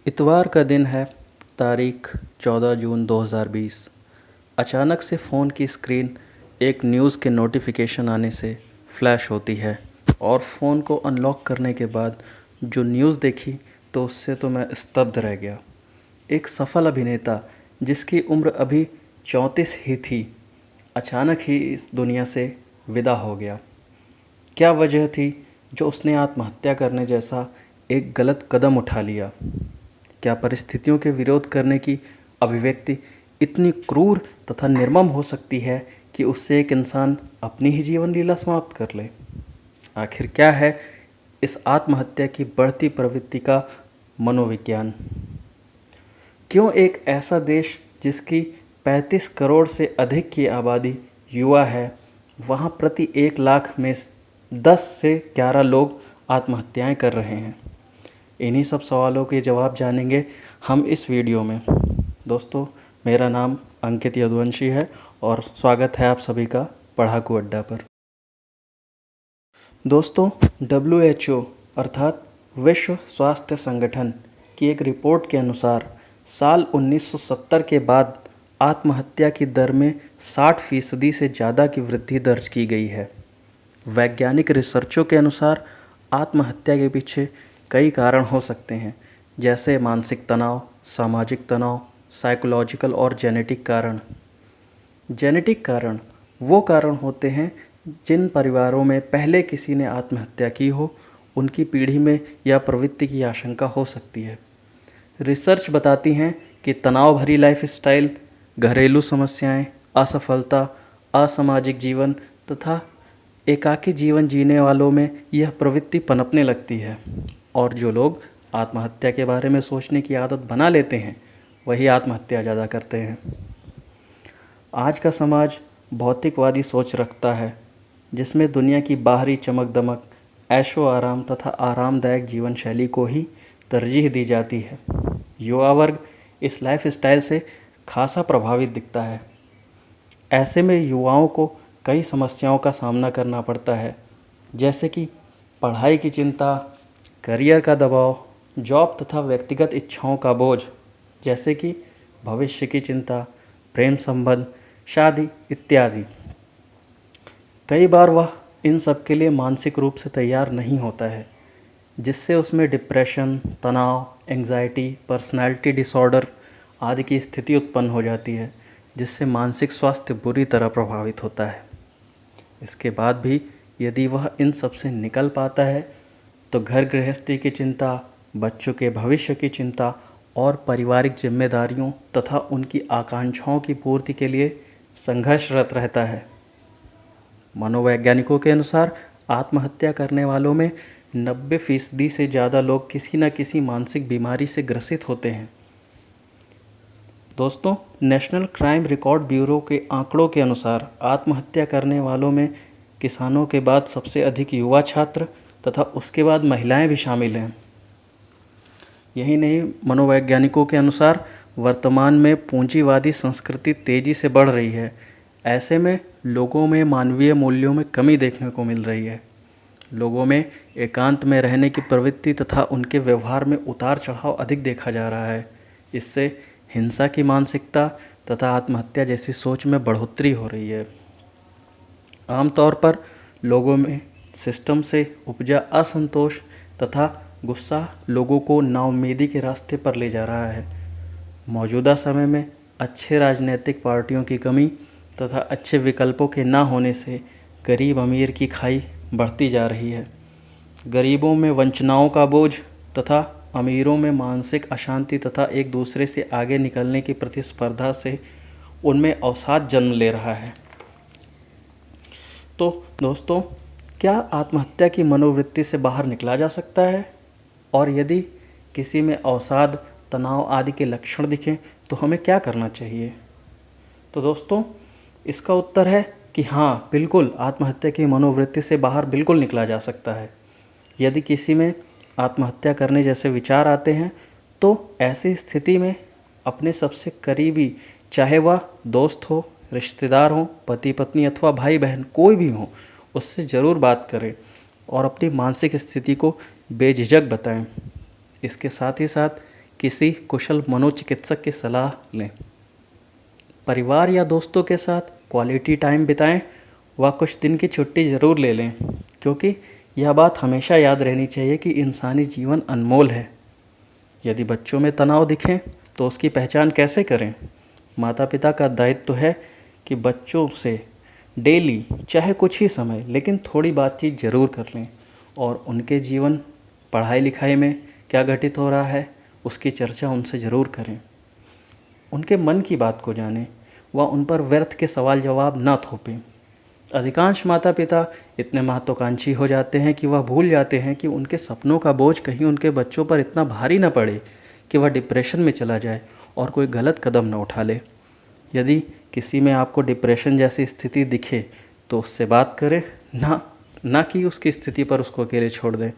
इतवार का दिन है। तारीख 14 जून 2020। अचानक से फ़ोन की स्क्रीन एक न्यूज़ के नोटिफिकेशन आने से फ्लैश होती है और फ़ोन को अनलॉक करने के बाद जो न्यूज़ देखी तो उससे तो मैं स्तब्ध रह गया। एक सफल अभिनेता जिसकी उम्र अभी 34 ही थी, अचानक ही इस दुनिया से विदा हो गया। क्या वजह थी जो उसने आत्महत्या करने जैसा एक गलत कदम उठा लिया? क्या परिस्थितियों के विरोध करने की अभिव्यक्ति इतनी क्रूर तथा निर्मम हो सकती है कि उससे एक इंसान अपनी ही जीवन लीला समाप्त कर ले? आखिर क्या है इस आत्महत्या की बढ़ती प्रवृत्ति का मनोविज्ञान? क्यों एक ऐसा देश जिसकी 35 करोड़ से अधिक की आबादी युवा है, वहाँ प्रति 1 लाख में 10 से 11 लोग आत्महत्याएं कर रहे हैं? इन्हीं सब सवालों के जवाब जानेंगे हम इस वीडियो में। दोस्तों, मेरा नाम अंकित यदुवंशी है और स्वागत है आप सभी का पढ़ाकू अड्डा पर। दोस्तों, WHO अर्थात विश्व स्वास्थ्य संगठन की एक रिपोर्ट के अनुसार साल 1970 के बाद आत्महत्या की दर में 60% से ज़्यादा की वृद्धि दर्ज की गई है। वैज्ञानिक रिसर्चों के अनुसार आत्महत्या के पीछे कई कारण हो सकते हैं, जैसे मानसिक तनाव, सामाजिक तनाव, साइकोलॉजिकल और जेनेटिक कारण। जेनेटिक कारण वो कारण होते हैं जिन परिवारों में पहले किसी ने आत्महत्या की हो, उनकी पीढ़ी में यह प्रवृत्ति की आशंका हो सकती है। रिसर्च बताती हैं कि तनाव भरी लाइफस्टाइल, घरेलू समस्याएं, असफलता, असामाजिक जीवन तथा एकाकी जीवन जीने वालों में यह प्रवृत्ति पनपने लगती है और जो लोग आत्महत्या के बारे में सोचने की आदत बना लेते हैं, वही आत्महत्या ज़्यादा करते हैं। आज का समाज भौतिकवादी सोच रखता है, जिसमें दुनिया की बाहरी चमक दमक, ऐशो आराम तथा आरामदायक जीवन शैली को ही तरजीह दी जाती है। युवा वर्ग इस लाइफस्टाइल से खासा प्रभावित दिखता है। ऐसे में युवाओं को कई समस्याओं का सामना करना पड़ता है, जैसे कि पढ़ाई की चिंता, करियर का दबाव, जॉब तथा व्यक्तिगत इच्छाओं का बोझ, जैसे कि भविष्य की चिंता, प्रेम संबंध, शादी इत्यादि। कई बार वह इन सब के लिए मानसिक रूप से तैयार नहीं होता है, जिससे उसमें डिप्रेशन, तनाव, एंग्जाइटी, पर्सनैलिटी डिसऑर्डर आदि की स्थिति उत्पन्न हो जाती है, जिससे मानसिक स्वास्थ्य बुरी तरह प्रभावित होता है। इसके बाद भी यदि वह इन सब से निकल पाता है तो घर गृहस्थी की चिंता, बच्चों के भविष्य की चिंता और पारिवारिक जिम्मेदारियों तथा उनकी आकांक्षाओं की पूर्ति के लिए संघर्षरत रहता है। मनोवैज्ञानिकों के अनुसार आत्महत्या करने वालों में 90% से ज़्यादा लोग किसी न किसी मानसिक बीमारी से ग्रसित होते हैं। दोस्तों, नेशनल क्राइम रिकॉर्ड ब्यूरो के आंकड़ों के अनुसार आत्महत्या करने वालों में किसानों के बाद सबसे अधिक युवा छात्र तथा उसके बाद महिलाएं भी शामिल हैं। यही नहीं, मनोवैज्ञानिकों के अनुसार वर्तमान में पूंजीवादी संस्कृति तेज़ी से बढ़ रही है। ऐसे में लोगों में मानवीय मूल्यों में कमी देखने को मिल रही है। लोगों में एकांत में रहने की प्रवृत्ति तथा उनके व्यवहार में उतार चढ़ाव अधिक देखा जा रहा है। इससे हिंसा की मानसिकता तथा आत्महत्या जैसी सोच में बढ़ोतरी हो रही है। आमतौर पर लोगों में सिस्टम से उपजा असंतोष तथा गुस्सा लोगों को नाउम्मीदी के रास्ते पर ले जा रहा है। मौजूदा समय में अच्छे राजनीतिक पार्टियों की कमी तथा अच्छे विकल्पों के ना होने से गरीब अमीर की खाई बढ़ती जा रही है। गरीबों में वंचनाओं का बोझ तथा अमीरों में मानसिक अशांति तथा एक दूसरे से आगे निकलने की प्रतिस्पर्धा से उनमें अवसाद जन्म ले रहा है। तो दोस्तों, क्या आत्महत्या की मनोवृत्ति से बाहर निकला जा सकता है? और यदि किसी में अवसाद, तनाव आदि के लक्षण दिखें तो हमें क्या करना चाहिए? तो दोस्तों, इसका उत्तर है कि हाँ, बिल्कुल आत्महत्या की मनोवृत्ति से बाहर बिल्कुल निकला जा सकता है। यदि किसी में आत्महत्या करने जैसे विचार आते हैं तो ऐसी स्थिति में अपने सबसे करीबी, चाहे वह दोस्त हो, रिश्तेदार हो, पति पत्नी अथवा भाई बहन, कोई भी हो, उससे ज़रूर बात करें और अपनी मानसिक स्थिति को बेझिझक बताएं। इसके साथ ही साथ किसी कुशल मनोचिकित्सक की सलाह लें। परिवार या दोस्तों के साथ क्वालिटी टाइम बिताएं व कुछ दिन की छुट्टी ज़रूर ले लें, क्योंकि यह बात हमेशा याद रहनी चाहिए कि इंसानी जीवन अनमोल है। यदि बच्चों में तनाव दिखें तो उसकी पहचान कैसे करें? माता पिता का दायित्व तो है कि बच्चों से डेली चाहे कुछ ही समय लेकिन थोड़ी बातचीत ज़रूर कर लें और उनके जीवन पढ़ाई लिखाई में क्या घटित हो रहा है उसकी चर्चा उनसे ज़रूर करें। उनके मन की बात को जानें व उन पर व्यर्थ के सवाल जवाब न थोपें। अधिकांश माता पिता इतने महत्वाकांक्षी हो जाते हैं कि वह भूल जाते हैं कि उनके सपनों का बोझ कहीं उनके बच्चों पर इतना भारी न पड़े कि वह डिप्रेशन में चला जाए और कोई गलत कदम न उठा ले। यदि किसी में आपको डिप्रेशन जैसी स्थिति दिखे तो उससे बात करें, ना कि उसकी स्थिति पर उसको अकेले छोड़ दें।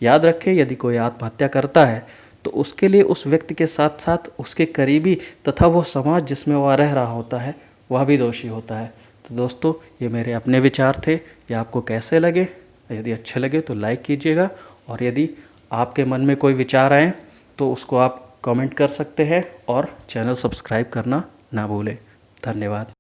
याद रखें, यदि कोई आत्महत्या करता है तो उसके लिए उस व्यक्ति के साथ साथ उसके करीबी तथा वो समाज जिसमें वह रह रहा होता है वह भी दोषी होता है। तो दोस्तों, ये मेरे अपने विचार थे। ये आपको कैसे लगे? यदि अच्छे लगे तो लाइक कीजिएगा, और यदि आपके मन में कोई विचार आए तो उसको आप कमेंट कर सकते हैं और चैनल सब्सक्राइब करना ना भूलें। धन्यवाद।